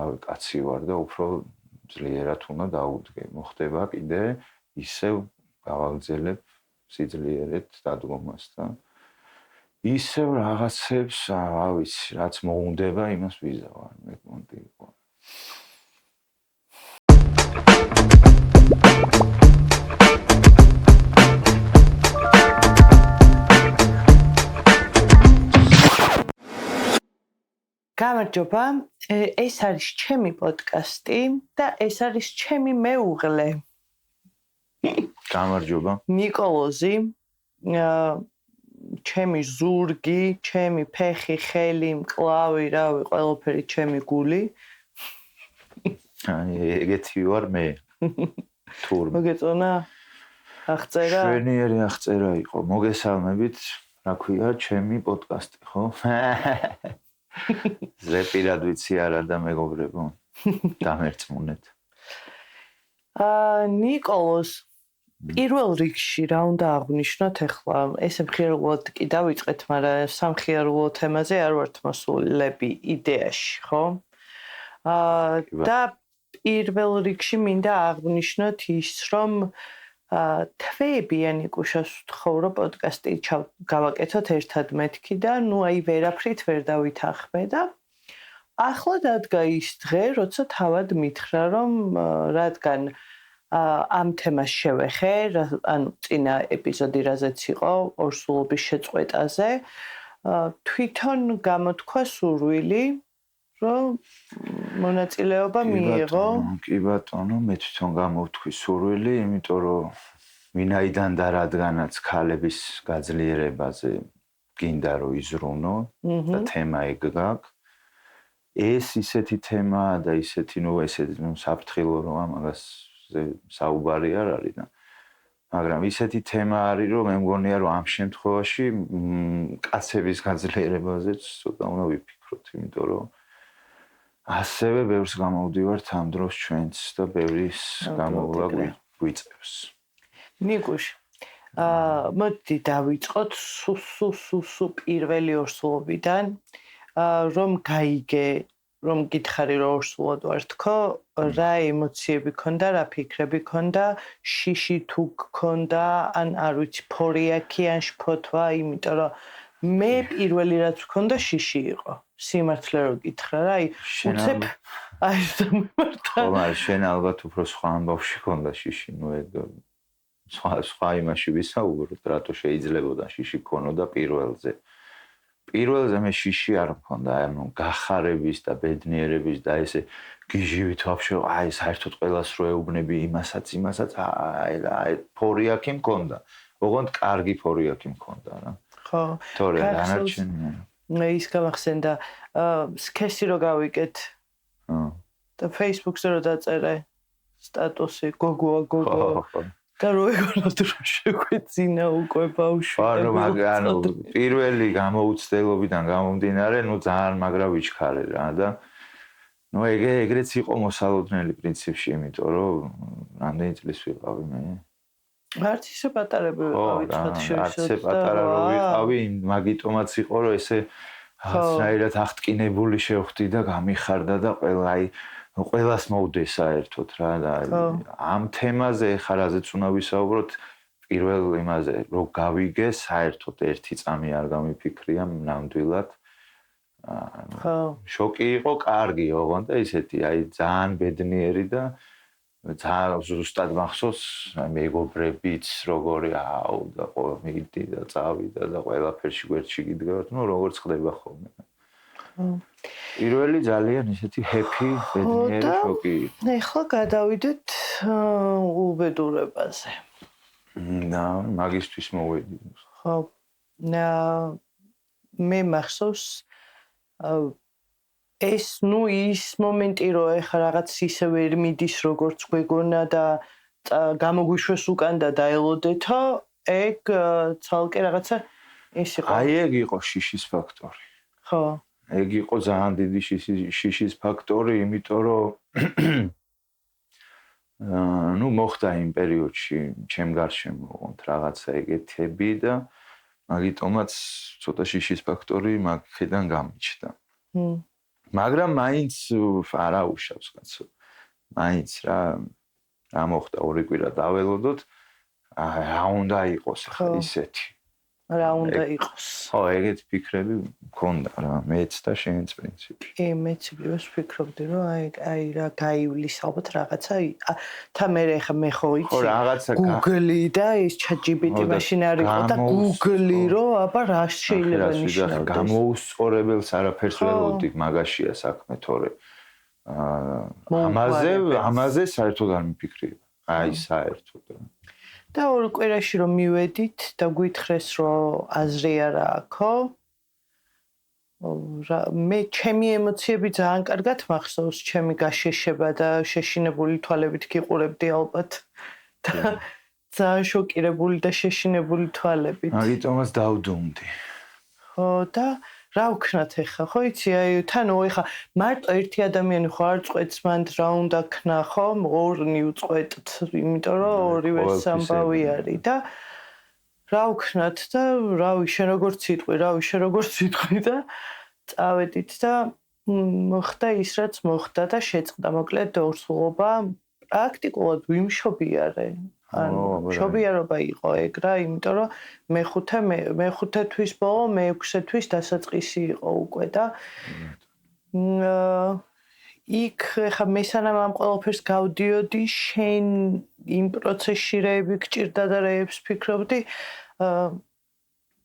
რავი, კაცი ვარ და უფრო ძლიერად უნდა დავუდგე. მოხდება კიდე ისევ გავაგზელებ სიძლიერით დადგომას და ისევ რაღაცებს, რა ვიცი, რაც მოუნდება, იმას ვიზავარ, მე კონტი იყო. გამარჯობა, ეს არის ჩემი პოდკასტი და ეს არის ჩემი მეუღლე. გამარჯობა. ნიკოლოზი, ჩემი ზურგი, ჩემი ფეხი, ხელი, მკლავი, რავი, ყველაფერი ჩემი გული. ეგეთი ვარ მე. თურმე. მოგეწონა? აღწერა? შვენიერი აღწერა იყო. მოგესალმებით, რა ქვია, ჩემი პოდკასტი, ხო? ზეპირად ვიცი არა და მეგობრებო. დამერწმუნეთ. ნიკოლოზ, პირველ რიგში რა უნდა აღვნიშნოთ ახლა? ესე მხიარულად კი დავიწყეთ, მაგრამ სამხიარულო თემაზე არ ვართ მოსულები იდეაში, ხო? და პირველ რიგში მინდა აღვნიშნოთ ის, რომ თვეები ანიკუშას ვთხოვრო პოდკასტი გავაკეთოთ ერთად მეთქი და ნუ აი ვერაფრით ვერ დავითანხმე და ახლა დადგა ის დღე, როცა თავად მითხრა, რომ რადგან ამ თემას შევეხე, ანუ წინა ეპიზოდი რაზეც იყო ორსულობის შეწყვეტაზე, თვითონ გამოთქვა სურვილი, რომ მონაწილეობა მიიღო. კი ბატონო, მე თვითონ გამოვთქვი სურვილი, იმიტომ რომ ვინაიდან და რადგანაც ქალების გაძლიერებაზე გინდა რომ იზრუნო და თემა ეგ გაქვს. ეს ისეთი თემაა და ისეთი, საფრთხილო რომ ამას საუბარი არ არის და მაგრამ ისეთი თემა არის, რომ მე მგონია, რომ ამ შემთხვევაში კაცების გაძლიერებაზეც ცოტა უნდა ვიფიქროთ, იმიტომ რომ ასევე ბევრს გამოვდივართ ამ დროს ჩვენც და ბევრის გამოვლა გვიწევს. ნიკუშ, მოდი დავიწყოთ სუ პირველი ორსულობიდან, რომ გაიგე, რომ გითხარი რომ ორსულად ვარ თქო, რა ემოციები ქონდა, რა ფიქრები ქონდა, შიში თუ გქონდა, ან არ ვიცი, ფორიაქი ან შფოთვა, იმიტომ რომ მე პირველი რაც ვქონდა შიში იყო. სიმართლე რომ გითხრა რა, უცებ აი დამემართა. ხო, მაგრამ შენ ალბათ უფრო სხვა ამბავში ქონდა შიში, ეგ სხვა იმაში ვისაუბროთ, რატო შეიძლებოდა შიში ქონოდა პირველზე. პირველზე მე შიში არ მქონდა, ანუ გახარების და ბედნიერების და ესე გიჟივით ვაფშე, აი საერთოდ ყველას რო ეუბნები იმასაც, აი ფორიაქი მქონდა. ოღონდ კარგი ფორიაქი მქონდა რა. ხო. თორე დანარჩენი ის გამახსენდა, სქესი რო გავიკეთ. და Facebook-ზე რო დაწერე სტატუსი გოგო. და რო ეგონათ რომ შეგვეცინა უკვე ბავშვი. ანუ პირველი გამოუცდელობიდან გამომდინარე, ძალიან მაგრა ვიჩქარე რა და ეგრეც იყო მოსალოდნელი პრინციპში, იმიტომ რომ რამდენი წლის ვიყავი მე? არც ისე პატარები ვიყავი ცხადში. არც ისე პატარა რო ვიყავი, მაგიტომაც იყო რომ ესე რაღაცნაირად აღტკინებული შევხვდი და გამიხარდა და ყველას მოვდეს საერთოდ რა და ამ თემაზე ხა რაზეც უნდა ვისაუბროთ პირველ იმაზე რომ გავიგე საერთოდ ერთი წამი არ გამიფიქრია ნამდვილად. შოკი იყო კარგი, ოღონდ და ისეთი აი ძალიან ბედნიერი და ძალიან ზუსტად მახსოვს მეგობრებიც როგორი და მიდი და წავიდა და ყველაფერში გვერდში გიდგავთ, როგორც ხდება ხოლმე. პირველი ძალიან ისეთი ჰეპი, ბედნიერი შოკი. ეხლა გადავიდეთ უბედურებაზე. მაგისტვის მოვედი. ხო. მე მახსოვს ეს ის მომენტი რომ ეხლა რაღაც ისე ვერ მიდის როგორც გვეგონა და გამოგვიშვეს უკან და დაელოდეთო, ეგ ცალკე რაღაცა ის იყო. აი ეგ იყო შიშის ფაქტორი. ხო. ეგ იყო ძალიან დიდი შიშის ფაქტორი, იმიტომ რომ მოხდა იმ პერიოდში ჩემ გარშემო ოღონდ რაღაცა ეგეთები და მაგიტომაც ცოტა შიშის ფაქტორი მაგიდან გამიჩნდა. მაგრამ მაინც არა უშავს კაცო. მაინც რა მოხდა ორი კვირა დაველოდოთ რა უნდა იყოს ახლა ისეთი. რა უნდა იყოს. ხო, ეგეთ ფიქრები მქონდა რა, მეც და შენც პრინციპში. მეც ვფიქრობდი, რომ აი რა გაივლის ალბათ რაღაცა. თა მე ხა მე ხო იცი. ხო, რაღაცა Google და ეს ChatGPT მაშინ არ იყო და Google რომ აბა რა შეიძლება ნიშნავს. გამოუსწორებელს არაფერს ველოდი, მაგაშია საქმე, თორე ამაზე საერთოდ არ მიფიქრია. აი საერთოდ რა. და ორ კვირაში რომ მივედით და გვითხრეს რომ აზრი არა აქვს მე ჩემი ემოციები ძალიან კარგად მახსოვს ჩემი გაშეშება და შეშინებული თვალებით გიყურებდი ალბათ და ძალიან შოკირებული და შეშინებული თვალებით მაგიტომაც დავდუმდი ხო და რა ვქნათ ახლა ხო იცი აი თან ხა მარტო ერთი ადამიანი ხო არ წყვეტს მანდ რა უნდა ქნა ხო ორნი უწყვეტთ იმიტომ რომ ორივე სამბავი არის და რა ვქნათ და რავი შენ როგორც სიტყვი და წავედით და მოხდა ის რაც მოხდა და შეწყდა მოკლედ ორსულობა პრაქტიკულად ვიმშობიარე ანუ შობიარობა იყო ეგ რა იმიტომ რომ მე-5 თვის ბოლო მე-6 თვის დასაწყისი იყო უკვე და იქ ხა მე სანამ ამ ყველაფერს გავდიოდი შენ იმ პროცესში რეები გჭირდა და რეებს ფიქრობდი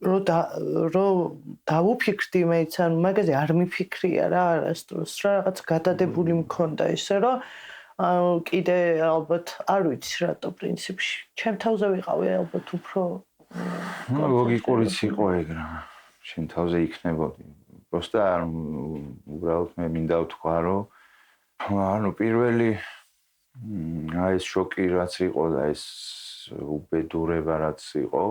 რომ დავუფიქრდი მეც ანუ მაგაზე არ მიფიქრია რა არასდროს რა რაღაც გადადებული მქონდა ესე რომ კიდე ალბათ არ ვიცი რატო პრინციპში ჩემ თავზე ვიყავი ალბათ უფრო ლოგიკურიც იყო ეგ რა შენ თავზე იქნებოდი просто უბრალოდ მე მინდა ვთქვა რომ ანუ პირველი აი ეს შოკი რაც იყო და ეს უბედურება რაც იყო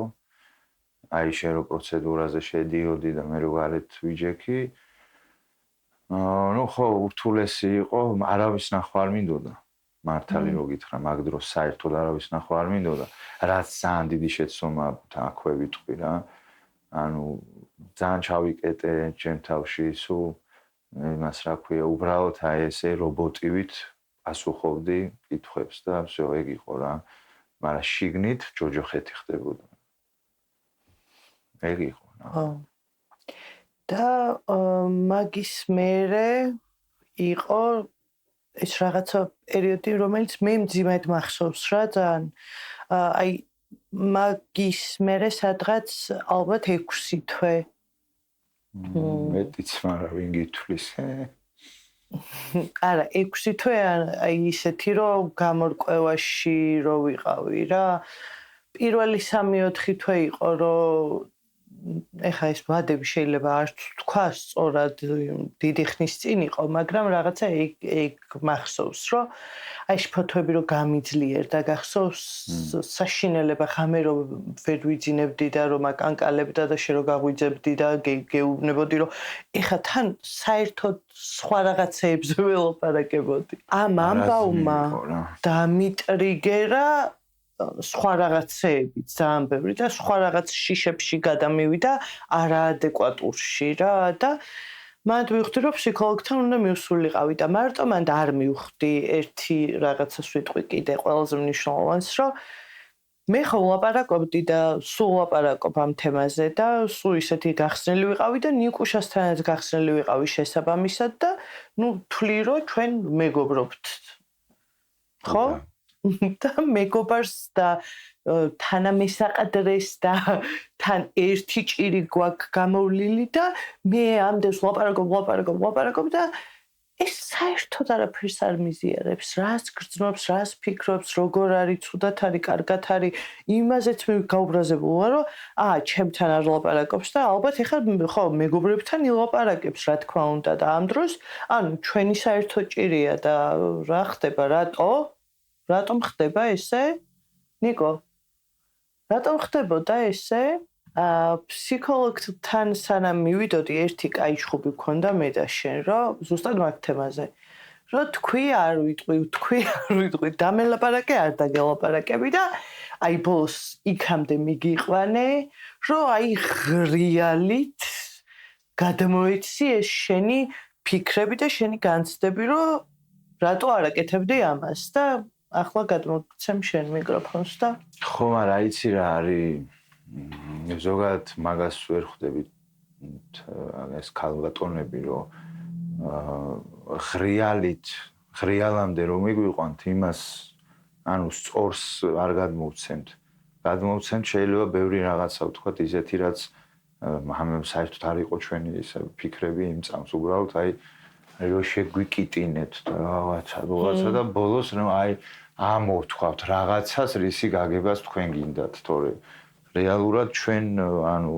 აი შენ რო პროცედურაზე შედიოდი და მე რო გარეთ ვიჯექი ну ხო ურთულესი იყო არავის ნახვა არ მინდოდა მართალი რო გითხრა მაგ დროს საერთოდ არავის ნახვა არ მინდოდა რაც ძალიან დიდი შეცდომა აქვე ვიტყვი რა ანუ ძალიან ჩავიკეტე ჩემ თავში სულ იმას რა ქვია უბრალოდ აი ესე რობოტივით ასუხობდი კითხვებს და всё ეგ იყო რა მაგრამ შიგნით ჯოჯოხეთი ხდებოდა ეგ იყო რა და მაგის მერე იყო ეს რაღაცა პერიოდი რომელიც მე მძიმედ მახსოვს რა ძალიან აი მაგის მერე სადღაც ალბათ 6 თვე მეტიც მაგრამ ვინ გითვლის არა 6 თვე აი ისეთი რომ გამორკვევაში რო ვიყავი რა პირველი 3-4 თვე იყო რომ ეხა ეს ვადები შეიძლება არ თქვა სწორად დიდი ხნის წინ იყო, მაგრამ რაღაცა ეგ მახსოვს, რომ აი ფოტოები რომ გამიძლიერდა, გახსოვს საშინელება ხამე რომ ვერ ვიძინებდი და რომ აკანკალებდა და შე რომ გაღვიძებდი და გეუბნებოდი რომ ეხა თან საერთოდ სხვა რაღაცეებზე ველაპარაკებოდი. ამ ამბავმა დამიტრიგერა სხვა რაღაცეებიც ძალიან ბევრი და სხვა რაღაც შიშებში გადამივიდა არაადეკვატურში რა და მანდ ვიხდი რომ ფსიქოლოგთან უნდა მივსულიყავი და მარტო მანდ არ მივხვდი ერთი რაღაცას ვიტყვი კიდე ყველაზე მნიშვნელოვანს რომ მე ხო ვლაპარაკობდი და სულ ვლაპარაკობ ამ თემაზე და სულ ისეთი გახსნილი ვიყავი და ნიკუშასთანაც გახსნილი ვიყავი შესაბამისად და ნუ თვლი რომ ჩვენ მეგობრობთ ხო და მეგობარს და თანამესაყდრეს და თან ერთი ჭირი გვაქვს გამოვლილი და მე ამდენს ვლაპარაკობ და ეს საერთოდ არაფერს არ მიზიარებს, რას გრძნობს, რას ფიქრობს, როგორ არის, ცუდად არის, კარგად არის, იმაზეც მე გაუბრაზებული ვარ, რომ ჩემთან არ ვლაპარაკობს და ალბათ ეხლა ხო მეგობრებთან ილაპარაკებს, რა თქმა უნდა და ამ დროს ანუ ჩვენი საერთო ჭირია და რა ხდება, რატომ ხდება ესე? ნიკო. რატომ ხდებოდა ესე? ფსიქოლოგთან სანამ მივიდოდი ერთი კაი ჩხუბი მქონდა მე და შენ რომ ზუსტად მაგ თემაზე. რომ თქვი არ ვიტყვი, დამელაპარაკე არ დაგელაპარაკები და აი ბოლოს იქამდე მიგიყვანე, რომ აი ღრიალით გადმოეცი ეს შენი ფიქრები და შენი განცდები, რომ რატო არ აკეთებდი ამას და ახლა გადმოგცემ შენ მიკროფონს და ხო, მაგრამ იცი რა არის ზოგადად მაგას ვერ ხვდებით ეს ქალბატონები რომ ღრიალამდე რომ მიგვიყვანთ იმას ანუ სწორს არ გადმოვცემთ. გადმოვცემთ შეიძლება ბევრი რაღაცა ვთქვათ ისეთი რაც საერთოდ არ იყო ჩვენი ფიქრები იმ წამს უბრალოდ აი რომ შეგვიკიტინეთ და რაღაცა და ბოლოს რომ აი ამოვთქვათ რაღაცას რისი გაგებას თქვენ გინდათ თორე რეალურად ჩვენ ანუ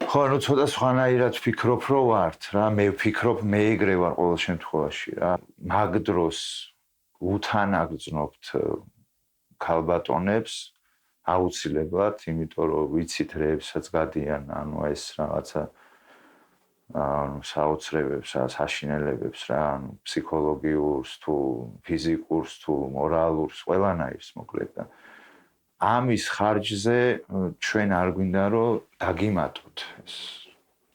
ხო ანუ ცოტა სხვანაირად ვფიქრობ რომ ვართ რა მე ვფიქრობ მე ეგრე ვარ ყოველ შემთხვევაში რა მაგ დროს უთანაგრძნობთ ქალბატონებს აუცილებლად იმიტომ რომ ვიცით რეებსაც გადიან ანუ ეს რაღაცა ანუ საოცრებებს რა საშინელებებს რა ანუ ფსიქოლოგიურს თუ ფიზიკურს თუ მორალურს ყველანაირს მოკლედ და ამის ხარჯზე ჩვენ არ გვინდა რომ დაგიმატოთ ეს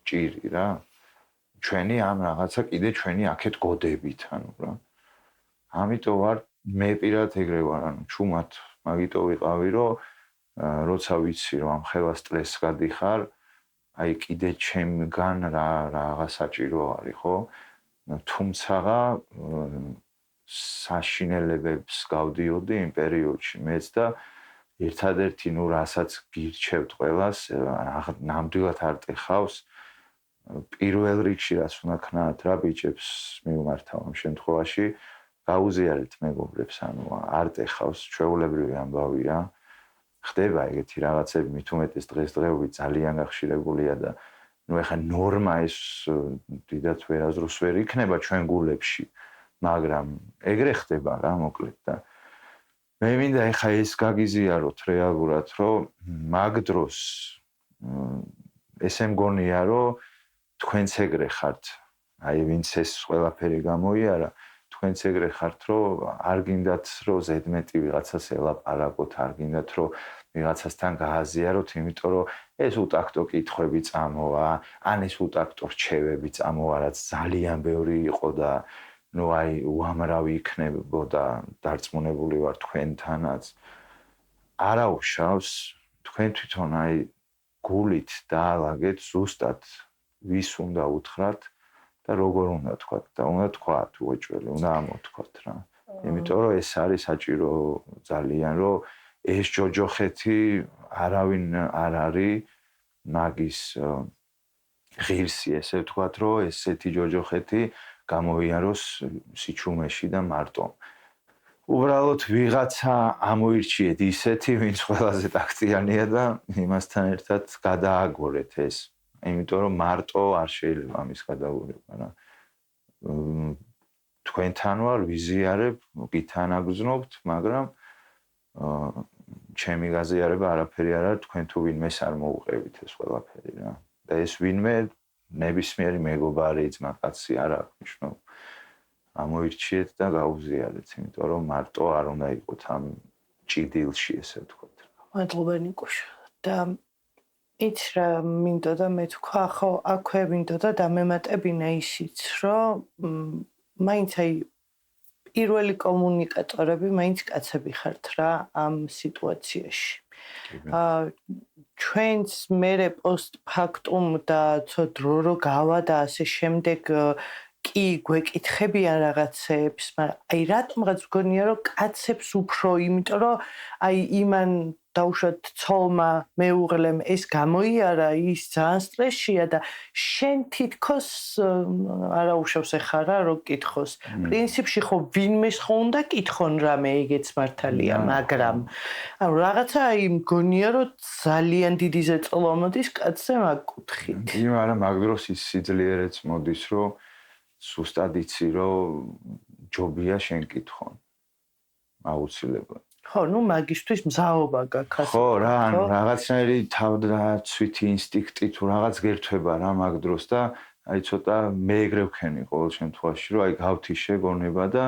ჭირი რა ჩვენი ამ რაღაცა კიდე ჩვენი აქეთ გოდებით ანუ რა ამიტომ ვარ მე პირად ეგრე ვარ ანუ ჩუმად მაგიტო ვიყავი რომ როცა ვიცი რომ ამ ხელა სტრესს გადიხარ აი კიდე ჩემგან რაღაც საჭირო არის ხო თუმცა საშინელებებს გავდიოდი იმ პერიოდში მეც და ერთადერთი ნუ რასაც გირჩევთ ყველას ნამდვილად არ ტეხავს პირველ რიგში რაც უნდა ქნათ რა ბიჭებს მივმართავ ამ შემთხვევაში გაუზიარეთ მეგობრებს ანუ არ ტეხავს ჩვეულებრივი ამბავია ხდება ეგეთი რაღაცები მით უმეტეს დღესდღეობით ძალიან გახშირებულია და ნუ ეხა ნორმა ეს დიდად ვერაზროს ვერ იქნება ჩვენ გულებში მაგრამ ეგრე ხდება რა მოკლედ და მე მინდა ეხა ეს გაგიზიაროთ რეალურად რომ მაგ დროს ესე მგონია რომ თქვენც ეგრე ხართ აი ვინც ეს ყველაფერი გამოიარა თქვენც ეგრე ხართ რომ არ გინდათ რომ ზედმეტი ვიღაცას ელაპარაკოთ არ გინდათ რომ ვიღაცასთან გააზიაროთ იმიტომ რომ ეს უტაქტო კითხვები წამოვა ან ეს უტაქტო რჩევები წამოვა რაც ძალიან ბევრი იყო და ნუ აი უამრავი იქნებოდა დარწმუნებული ვარ თქვენთანაც არაუშავს თქვენ თვითონ აი გულით დაალაგეთ ზუსტად ვის უნდა უთხრათ და როგორ უნდა თქვათ და უნდა თქვათ უეჭველი უნდა ამოთქვათ რა იმიტომ რომ ეს არის საჭირო ძალიან რომ ეს ჯოჯოხეთი არავინ არ არის მაგის ღირსი ესე ვთქვათ რომ ესეთი ჯოჯოხეთი გამოიაროს სიჩუმეში და მარტო უბრალოდ ვიღაცა ამოირჩიეთ ისეთი ვინც ყველაზე ტაქტიანია და იმასთან ერთად გადააგორეთ ეს იმიტომ რომ მარტო არ შეიძლება ამის გადაურება რა თქვენთან ვარ ვიზიარებ გითანაგრძნობთ მაგრამ ჩემი გაზიარება არაფერი არ არის თქვენ თუ ვინმეს არ მოუყევით ეს ყველაფერი რა და ეს ვინმე ნებისმიერი მეგობარი ძმაკაცი არ აქვს მნიშვნელობა ამოირჩიეთ და გაუზიარეთ იმიტომ რომ მარტო არ უნდა იყოთ ამ ჭიდილში ესე ვთქვათ მადლობა ნიკუშ და იც რა მინდოდა მე თქვა ხო აქვე მინდოდა დამემატებინა ისიც რომ მაინც აი პირველი კომუნიკატორები მაინც კაცები ხართ რა ამ სიტუაციაში ჩვენს მერე პოსტფაქტუმ და დრო რო გავა და ასე შემდეგ კი გვეკითხებიან რაღაცებს მაგრამ აი რატომღაც მგონია რომ კაცებს უფრო იმიტომ რომ აი იმან დაუშვათ ცოლმა მეუღლემ ეს გამოიარა ის ძალიან სტრესშია და შენ თითქოს არაუშავს ეხარა რომ კითხოს პრინციპში ხო ვინმეს ხო უნდა კითხონ რამე ეგეც მართალია მაგრამ ანუ რაღაცა აი მგონია რომ ძალიან დიდი ზეწოლა მოდის კაცზე მაგ კუთხით იმ არა მაგ დროს ის სიძლიერეც მოდის რომ სუსტად იცი რომ ჯობია შენ კითხონ აუცილებლად ხო, ნუ მაგისთვის მზაობა გაქვს. ხო, რა, ანუ რაღაცნაირი თავდაცვითი ინსტინქტი თუ რაღაც გერთვება რა მაგ დროს და აი ცოტა მე ეგრე ვქენი ყოველ შემთხვევაში, რომ აი გავთიშე გონება და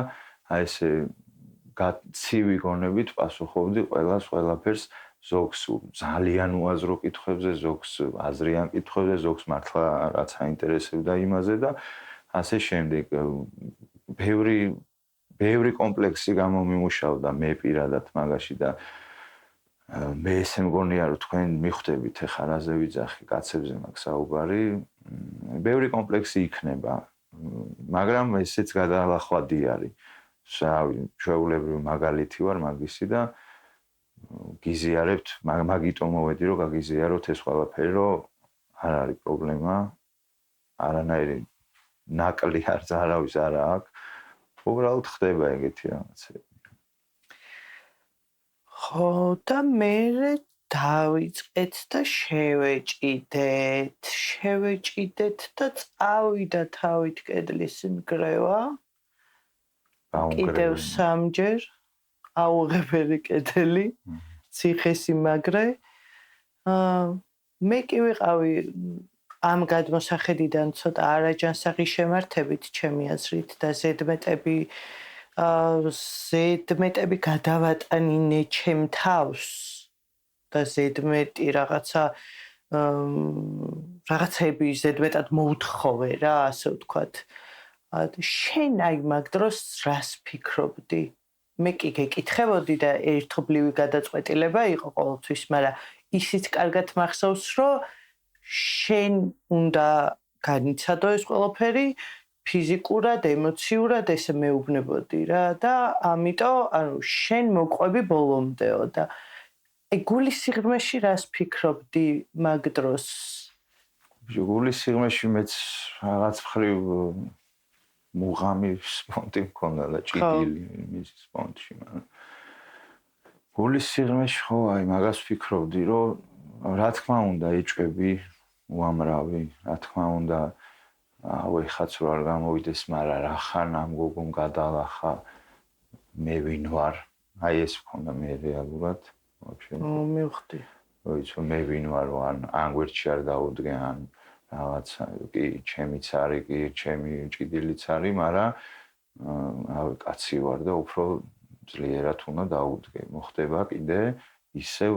აი ესე გაცივი გონებით პასუხობდი ყველაფერს ზოგს ძალიან უაზრო კითხვებზე, ზოგს აზრიან კითხვებზე, ზოგს მართლა რაც აინტერესებდა იმაზე და ასე შემდეგ ბევრი კომპლექსი გამომიმუშავდა მე პირადად მაგაში და მე ესე მგონია რომ თქვენ მიხვდებით ახლა რაზე ვიძახი კაცებზე მაგ საუბარი ბევრი კომპლექსი იქნება მაგრამ ესეც გადალახვადი არის ჩვეულებრივ მაგალითი ვარ მაგისი და გიზიარებთ მაგიტომ მოვედი რომ გაგიზიაროთ ეს ყველაფერი რომ არ არის პრობლემა არანაირი ნაკლი არავის არ აქვს უბრალოდ ხდება ეგეთი რაღაცები ხო და მე დავიწყეთ და შევეჭიდეთ და წავიდა თავით კედლის ნგრევა კიდევ სამჯერ აუღებელი კედელი ციხესიმაგრე მე კი ვიყავი ამ გადმოსახედიდან ცოტა არაჯანსაღი შემართებით ჩემი აზრით და ზედმეტები გადავატანინე ჩემ თავს და ზედმეტი რაღაცები ზედმეტად მოუთხოვე რა ასე ვთქვათ შენ აი მაგ დროს რას ფიქრობდი მე კი გეკითხებოდი და ერთობლივი გადაწყვეტილება იყო ყოველთვის მაგრამ ისიც კარგად მახსოვს რომ შენ უნდა განიცადო ეს ყველაფერი ფიზიკურად, ემოციურად ესე მეუბნებოდი რა და ამიტომ ანუ შენ მოყვები ბოლომდეო და აი გულის სიღრმეში რას ფიქრობდი მაგ დროს? გულის სიღრმეში მეც რაღაც მხრივ მუღამი სპონტი მქონდა და ჭიდილი მის სპონტში მაგრამ გულის სიღრმეში ხო აი მაგას ფიქრობდი რომ რა თქმა უნდა ეჭვები უამრავი რა თქმა უნდა ეხაც რო არ გამოვიდეს მაგრამ რახან ამ გოგომ გადალახა მე ვინ ვარ აი ეს მქონდა მე რეალურად ვაფშე მივხვდი ვიცი მე ვინ ვარ ან გვერდში არ დაუდგე ან რაღაცა კი ჩემიც არის კი ჩემი ჭიდილიც არის მაგრამ რავი კაცი ვარ და უფრო ძლიერად უნდა დაუდგე მოხდება კიდე ისევ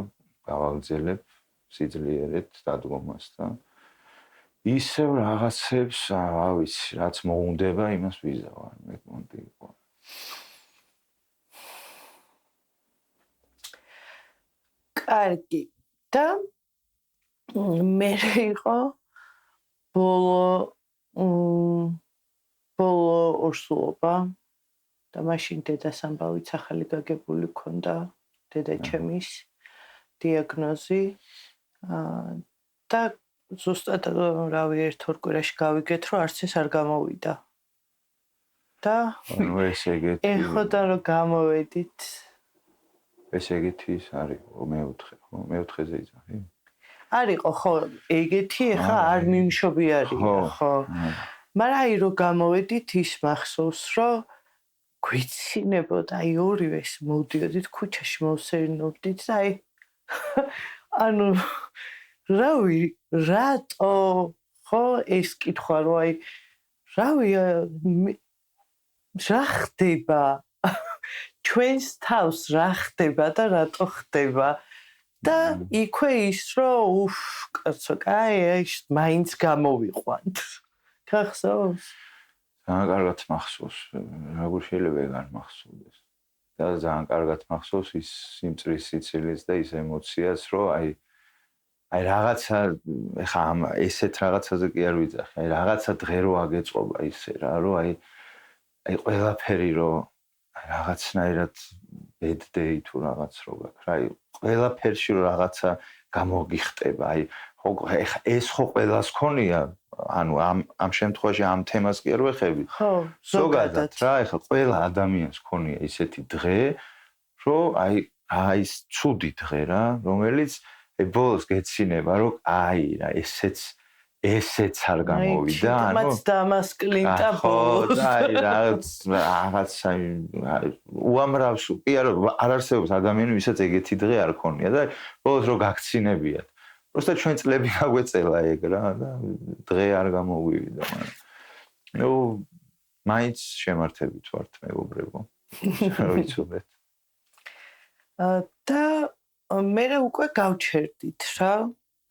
გავაგზელებ სიძლიერით დადგომას და ისევ რაღაცებს რა ვიცი რაც მოუნდება იმას ვიზავარ მე კონტი იყო კარგი და მე იყო ბოლო ორსულობა და მაშინ დედას ამბავიც ახალი გაგებული ქონდა დედაჩემის დიაგნოზი და ზუსტად რავი ერთ-ორ კვირაში გავიგეთ რომ არც ეს არ გამოვიდა და ანუ ეს ეგეთი ეხოდა რომ გამოვედით ეს ეგეთი ის არის მეოთხე ხო მეოთხეზე იძახი არისო ხო ეგეთი ეხა არ მიმშობიარია ხო მაგრამ აი რომ გამოვედით ის მახსოვს რომ გვიცინებოდა აი ორივეს მოვდიოდით ქუჩაში მოვსერნობდით და აი ანუ რავი რატო ხო ეს კითხვა რომ აი რავი რა ხდება ჩვენს თავს რა ხდება და რატო ხდება და იქვე ის რომ კაცო კაი ეს მაინც გამოვიყვანთ გახსოვს ძალიან კარგად მახსოვს როგორ შეიძლება ეგ არ მახსოვდეს და ძალიან კარგად მახსოვს ის სიმწრის სიცილეს და ის ემოციას რომ აი რაღაცა ეხა ამ ესეთ რაღაცაზე კი არ ვიძახი აი რაღაცა დღე რო აგეწყობა ისე რა რომ აი ყველაფერი რომ რაღაცნაირად bad day თუ რაღაც რო გაქვს აი ყველაფერში რომ რაღაცა გამოგიხტება აი ხო ეხა ეს ხო ყველას ქონია ანუ ამ შემთხვევაში ამ თემას კი არ ვეხები ხო ზოგადად რა ეხა ყველა ადამიანს ქონია ისეთი დღე რომ აი ის ცუდი დღე რა რომელიც ბოლოს გეცინება რომ აი რა ესეც არ გამოვიდა ანუ მათ დამასკლინტა ბოლოს აი რაღაც უამრავს კი არა არ არსებობს ადამიანი ვისაც ეგეთი დღე არ ქონია და ბოლოს რო გაქცინებიათ просто ჩვენ წლები გაგვეწელა ეგ რა და დღე არ გამოგვივიდა მაგრამ ნუ მაინც შემართებით ვართ მეგობრებო რა ვიცოდეთ და მე უკვე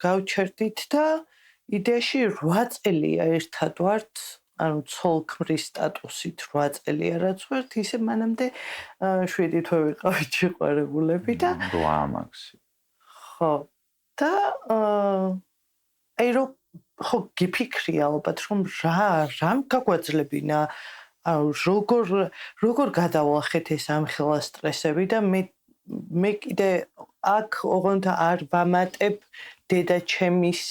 გავჩერდით და იდეაში 8 წელია ერთად ვართ ანუ ცოლ-ქმრის სტატუსით 8 წელი რაც ვერთ, ისე მანამდე 7 თვე ვიყავით შეყვარებულები და 8 მაქსი. ხო. და აი რო ხო გიფიქრი ალბათ რომ რამ გაგვაძლებინა ანუ როგორ გადავახეთ ეს ამხელა სტრესები და მე კიდე აქ ოღონდ არ ვამატებ დედა ჩემის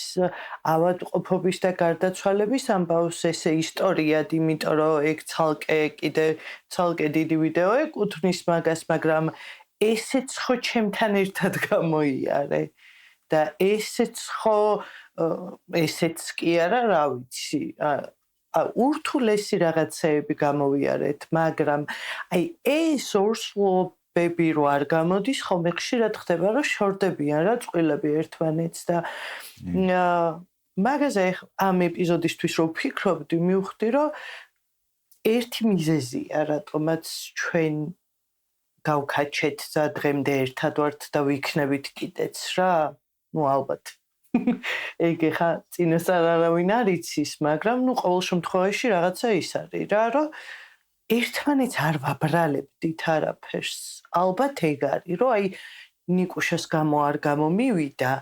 ავადმყოფობის და გარდაცვალების ამბავს ესე ისტორიად, იმიტომ რომ ეგ ცალკე დიდი ვიდეო ეკუთვნის მაგას, მაგრამ ესეც ხო ჩემთან ერთად გამოიარე და ესეც კი არა, რა ვიცი, ურთულესი რაღაცეები გამოვიარეთ, მაგრამ აი ეს ორსულობები რო არ გამოდის, ხოლმე ხშირად ხდება, რომ შორდებიან რა წყვილები ერთმანეთს და მაგაზე ამ ეპიზოდისთვის რო ვფიქრობდი, მივხვდი, რომ ერთი მიზეზია, რატომაც ჩვენ გავქაჩეთ და დღემდე ერთად ვართ და ვიქნებით კიდეც რა, ну ალბათ ეგ ხა წინასწარ არავინ არ იცის, მაგრამ ну ყოველ შემთხვევაში რაღაცა ის არის რა, რომ ერთმანეთს არ ვაბრალებდით არაფერს. ალბათ ეგ არის, რომ აი ნიკუშას გამო არ გამომივიდა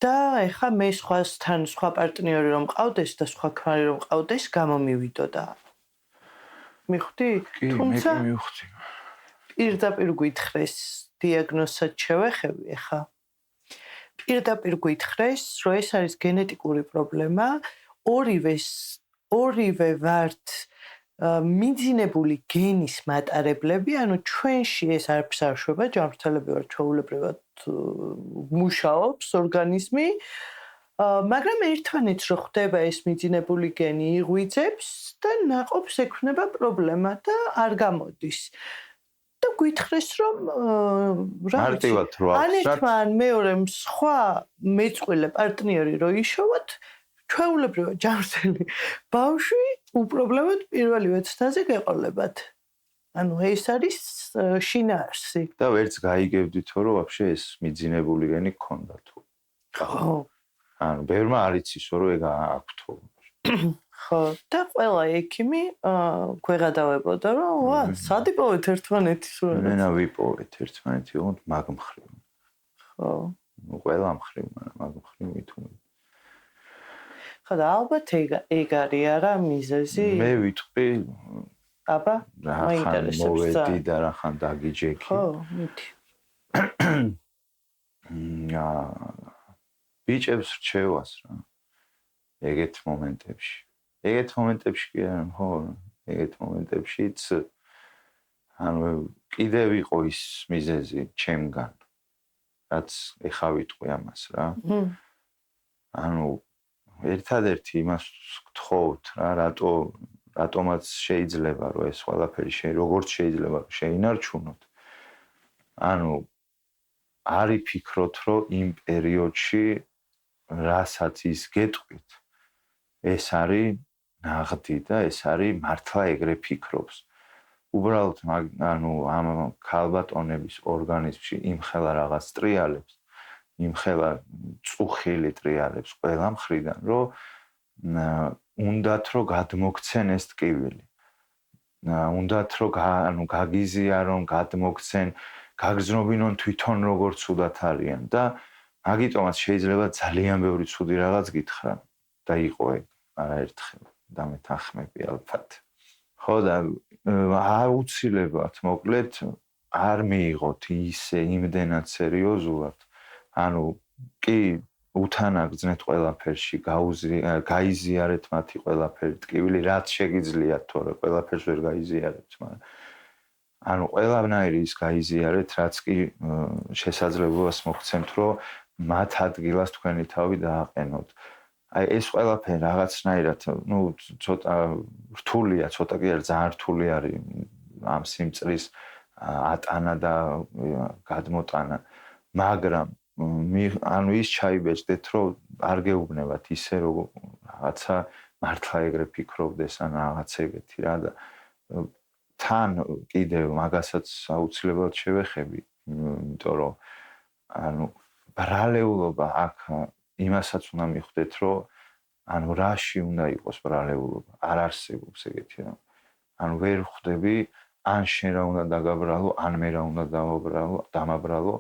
და ეხა მე სხვა პარტნიორი რომ მყავდეს და სხვა ქმარი რომ მყავდეს, გამომივიდოდა. მივხვდი? თუმცა მივხვდი. პირდაპირ გითხრეს დიაგნოზად შევეხები ეხა. პირდაპირ გითხრეს, რომ ეს არის გენეტიკური პრობლემა, ორივე ვართ მიძინებული გენის მატარებლები, ანუ ჩვენში ეს არაფერს არ შვება, ჯანმრთელები ვართ, ჩვეულებრივად მუშაობს ორგანიზმი, მაგრამ ერთმანეთს რო ხდება ეს მიძინებული გენი იღვიძებს და ნაყოფს ექმნება პრობლემა და არ გამოდის. და გითხრეს რომ მარტივად რო ახსნათ ან მეორემ სხვა მეწყვილე პარტნიორი რო იშოვოთ ჩვეულებრივად ჯანმრთელი ბავშვი უპრობლემოდ პირველივე ცდაზე გეყოლებათ. ანუ ეს არის შინაარსი. და ვერც გაიგებდითო რომ ვაფშე ეს მიძინებული გენი გქონდა თუ. ხო. ანუ ბევრმა არ იცისო რომ ეგ აქვთო. ხო, და ყველა ექიმი გვეღადავებოდა რომ ვა, სად იპოვეთ ერთმანეთი სულ. მენა ვიპოვეთ ერთმანეთი, ოღონდ მაგ მხრივ. ხო. ну ყველა მხრივ, მაგრამ მაგ მხრივ ვითუმი. ხო, და ალბათ ეგ არის არა მიზეზი. მე ვიტყვი აბა, მაინტერესებს მოვედი და რახან დაგიჯექი. ხო, მიდი. ბიჭებს რჩევას რა. ეგეთ მომენტებში. ეგეთ მომენტებში კი არა, ხო, ეგეთ მომენტებშიც ანუ კიდევ იყო ის მიზეზი ჩემგან. რაც ეხა ვიტყვი ამას რა. ანუ ერთადერთი იმას გთხოვთ რა, რატომაც შეიძლება რომ ეს ყველაფერი როგორც შეიძლება შეინარჩუნოთ. ანუ არი ფიქრობთ რომ იმ პერიოდში რასაც ის გეტყვით ეს არის ნაღდი და ეს არის მართლა ეგრე ფიქრობს. უბრალოდ ანუ ამ ქალბატონების ორგანიზმში იმხელა რაღაც ტრიალებს, იმხელა წუხილი ტრიალებს ყველა მხრიდან, რომ უნდათ რომ გადმოგცენ ეს ტკივილი. უნდათ რომ ანუ გაგიზიარონ, გადმოგცენ, გაგზნობინონ თვითონ როგორ ცუდად არიან და მაგიტომაც შეიძლება ძალიან ბევრი ცუდი რაღაც გითხრან და იყო ეგ არაერთხელ და მეთანხმები ალბათ. ხო და აუცილებლად მოკლედ არ მიიღოთ ისე იმდენად სერიოზულად. ანუ კი უთანაგრძნეთ ყველაფერში, გაიზიარეთ მათი ყველაფერი ტკივილი, რაც შეგიძლიათ, თორე ყველაფერს ვერ გაიზიარებთ, მაგრამ ანუ ყველანაირი ის გაიზიარეთ, რაც კი შესაძლებლობას მოგვცემთ, რომ მათ ადგილას თქვენი თავი დააყენოთ. აი ეს ყველაფერი რაღაცნაირად, ну, ცოტა რთულია, ცოტა კი არა, ძალიან რთული არის ამ სიმწრის ატანა და გადმოტანა, მაგრამ ანუ ის ჩაიბეჭდეთ, რომ არ გეუბნებათ ისე, რომ რაღაცა მართლა ეგრე ფიქრობდეს, ან რაღაც ეგეთი რა და თან კიდევ მაგასაც აუცილებლად შევეხები, იმიტომ რომ ანუ ბრალეულობა აქ იმასაც უნდა მიხვდეთ, რომ ანუ რაში უნდა იყოს ბრალეულობა? არ არსებობს ეგეთი რამ. ანუ ვერ ხვდები ან შენ რა უნდა დაგაბრალო, ან მე რა უნდა დამაბრალო.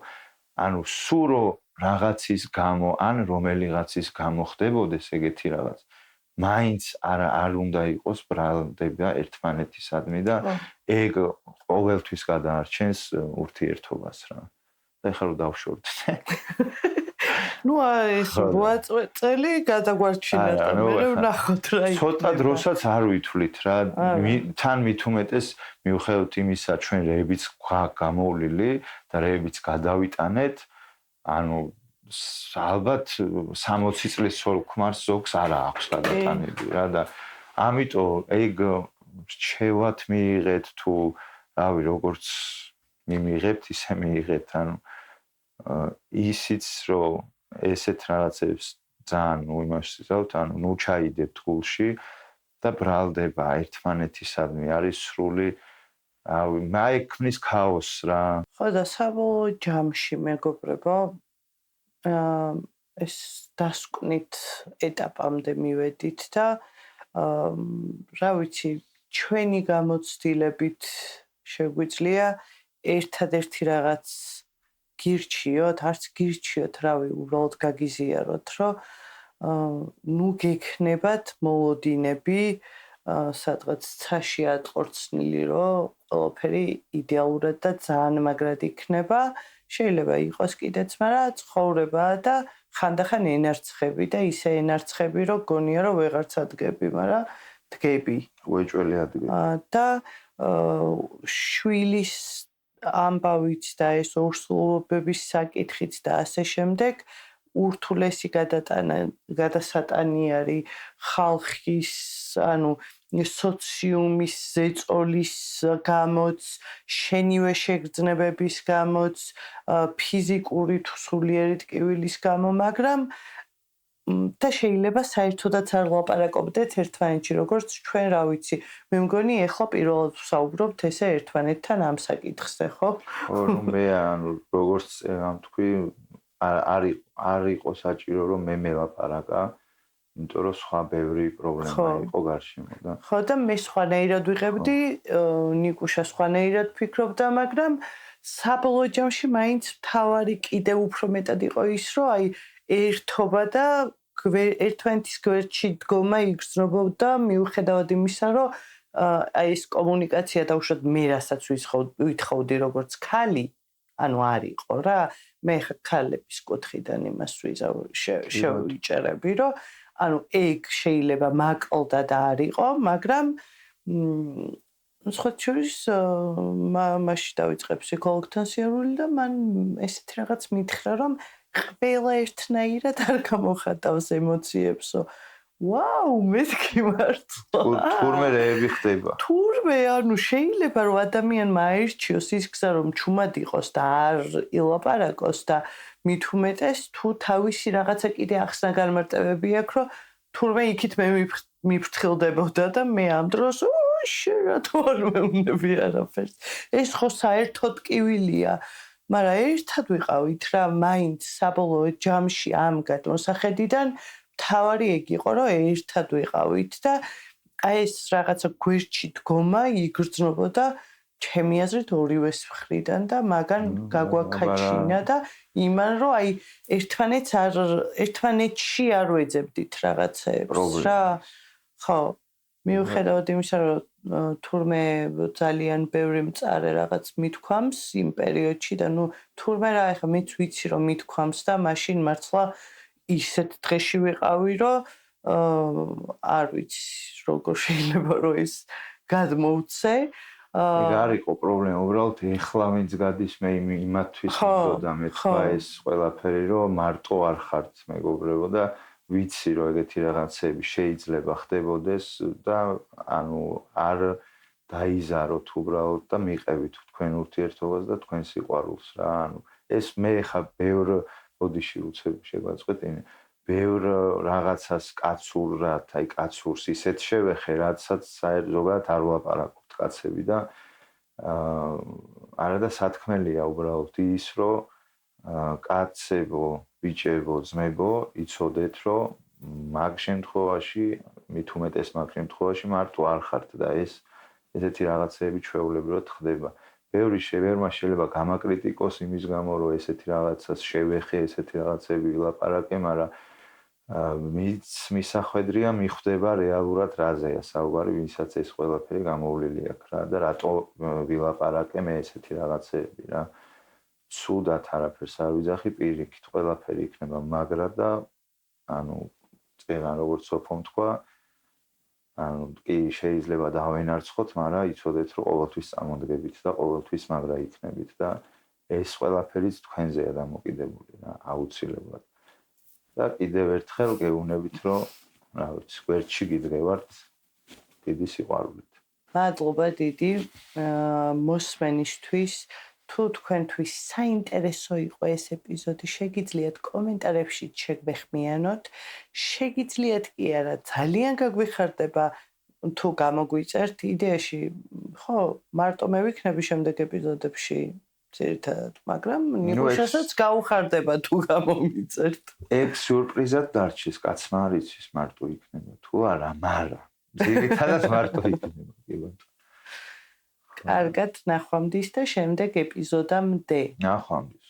ანუ სურო რაღაცის გამო, ან რომელიღაცის გამო ხდებოდეს ეგეთი რაღაც. მაინც არ უნდა იყოს ბრალდება ერთმანეთისადმი და ეგ ყოველთვის გადაარჩენს ურთიერთობას რა. და ეხლა რომ დავშორდეთ. ნუ ეს 8 წელი გადაგვარჩინა და მე ვნახოთ რა იქნება. ცოტა დროსაც არ ვითვლით რა. თან მით უმეტეს მიუხედავად იმისა, ჩვენ რეებიც გამოვლილი და რეებიც გადავიტანეთ, ანუ ალბათ 60 წლის ხმარს ზოგს არ აქვს გადატანები რა და ამიტომ ეგ რჩევათ მიიღეთ თუ რავი როგორც მიმიღებთ ისე მიიღეთ ანუ ისიც რომ ესეთ რაღაცებს ძალიან იმაში ზავთ ანუ ნუ ჩაიდებთ გულში და ბრალდება ერთმანეთისადმი არის სრული რავი მაი ქმნის ქაოსს რა ხო და საბოლოო ჯამში მეგობრებო ეს დასკვნით ეტაპამდე მივედით და რა ვიცი ჩვენი გამოცდილებით შეგვიძლია ერთადერთი რაღაც გირჩიოთ, არც გირჩიოთ, რავი, უბრალოდ გაგიზიაროთ, რომ ნუ გექნებათ მოლოდინები სადღაც ცაში ატყორცნილი, რომ ყველაფერი იდეალურად და ძალიან მაგრად იქნება. შეიძლება იყოს კიდეც, მაგრამ ცხოვრებაა და ხანდახან ენარცხები და ისე ენარცხები, რომ გონია, რომ ვეღარც ადგები, მაგრამ დგები. უეჭველი ადგები. და შვილის ამბავიც და ეს ორსულობების საკითხიც და ასე შემდეგ ურთულესი გადასატანი არის ხალხის, ანუ სოციუმის ზეწოლის გამოც, შენივე შეგრძნებების გამოც, ფიზიკური თუ სულიერი ტკივილის გამო, მაგრამ და შეიძლება საერთოდაც არ ვლაპარაკობდეთ ერთმანეთში, როგორც ჩვენ რა ვიცი. მე მგონი ეხლა პირველად ვსაუბრობთ ესე ერთმანეთთან ამ საკითხზე, ხო? ხო, მე ანუ როგორც ამ თქვი, არ იყო საჭირო რომ მე მელაპარაკა, იმიტომ რომ სხვა ბევრი პრობლემა იყო გარშემო და ხო და მე სხვანაირად ვიღებდი, ნიკუშა სხვანაირად ფიქრობდა, მაგრამ საბოლოო ჯამში მაინც თავარი კიდევ უფრო მეტად იყო ის, რომ აი ერთობა და ერთმანეთის გვერდში დგომა იგრძნობოდა მიუხედავად იმისა, რომ აი ეს კომუნიკაცია დაუშვათ მე რასაც ვითხოვდი როგორც ქალი, ანუ არ იყო რა, მე ხა ქალების კუთხიდან იმას შევიჭერები, რომ ანუ ეგ შეიძლება მაკლდა და არ იყო, მაგრამ სხვა შორის მაშინ დავიწყე ფსიქოლოგთან სიარული და მან ესეთი რაღაც მითხრა, რომ ყველა ერთნაირად არ გამოხატავს ემოციებსო. ვაუ, მეთქი მართლა. თურმე რეები ხდება. თურმე, ანუ შეიძლება რომ ადამიანმა აირჩიოს ის გზა, რომ ჩუმად იყოს და არ ილაპარაკოს და მით უმეტეს თუ თავისი რაღაცა კიდე ახსნა განმარტებები აქვს, რომ თურმე იქით მე მიფრთხილდებოდა და მე ამ დროს რატო არ მეუნები არაფერს. ეს ხო საერთოდ ტკივილია. მაგრამ ერთად ვიყავით რა, მაინც საბოლოო ჯამში ამ გადმოსახედიდან თავარი ეგ იყო, რომ ერთად ვიყავით და აი ეს რაღაცა გვერდში დგომა იგრძნობოდა ჩემი აზრით ორივეს მხრიდან და მაგან გაგვაქაჩინა და იმან რომ აი ერთმანეთში არ ვეძებდით რაღაცეებს რა. ხო, მიუხედავად იმისა, რომ თურმე ძალიან ბევრი მწარე რაღაც მithქვამს იმ პერიოდში და ნუ თურმე რა ეხა მეც ვიცი რომ მithქვამს და მაშინ მართლა ისეთ დღეში ვიყავი რომ არ ვიცი როგორ შეიძლება რომ ეს გადმოვცე ეგ არ იყო პრობლემა უბრალოდ ეხლა ვინც გადის მე იმათვის მიდოდა მეთქვა ეს ყველაფერი რომ მარტო არ ხართ მეგობრებო და ვიცი რომ ეგეთი რაღაცები შეიძლება ხდებოდეს და ანუ არ დაიზაროთ უბრალოდ და მიყევით თქვენ ურთიერთობას და თქვენ სიყვარულს რა ანუ ეს მე ხა ბევრ ბოდიში უცებ შეგვაწყეთ ბევრ რაღაცას კაცურად აი კაცურს ისეთ შევეხე რაცაც ზოგადად არ ვლაპარაკობთ კაცები და არა და სათქმელია უბრალოდ ის რომ კაცებო ბიჭებო ძმებო იცოდეთ რომ მაგ შემთხვევაში, მით უმეტეს მაგ შემთხვევაში მარტო არ ხართ და ესეთი რაღაცეები ჩვეულებრივად ხდება. ბევრმა შეიძლება გამაკრიტიკოს იმის გამო, რომ ესეთი რაღაცას შევეხე, ესეთი რაღაცები ვილაპარაკე, მაგრამ მისახვედრია მიხვდება რეალურად რაზეა საუბარი, ვინცაც ეს ყველაფერი გამოვლილი აქვს რა და რატო ვილაპარაკე მე ესეთი რაღაცეები რა. ცუდად არაფერს არ ვიძახი, პირიქით ყველაფერი იქნება მაგრა და ანუ წეგან როგორც სოფომ თქვა, ანუ კი შეიძლება დავენარცხოთ, მაგრამ იცოდეთ რომ ყოველთვის წამოდგებით და ყოველთვის მაგრა იქნებით და ეს ყველაფერიც თქვენზეა დამოკიდებული რა, აუცილებლად. და კიდევ ერთხელ გეუბნებით რომ რა ვიცი, გვერდში გიდგევართ დიდი სიყვარულით. მადლობა დიდი მოსმენისთვის. თუ თქვენთვის საინტერესო იყო ეს ეპიზოდი, შეგიძლიათ კომენტარებში შეგვეხმიანოთ. შეგიძლიათ კი არა, ძალიან გაგვიხარდება თუ გამოგვიწერთ იდეაში, ხო, მარტო მე ვიქნები შემდეგ ეპიზოდებში ძირითადად, მაგრამ ნიკუშასაც გაუხარდება თუ გამომიწერთ. ეგ სიურპრიზად დარჩეს, კაცმა არ იცის მარტო იქნება თუ არა, მაგრამ ძირითადად მარტო იქნება, კი ბატონო. კარგად, ნახვამდის და შემდეგ ეპიზოდამდე. ნახვამდის.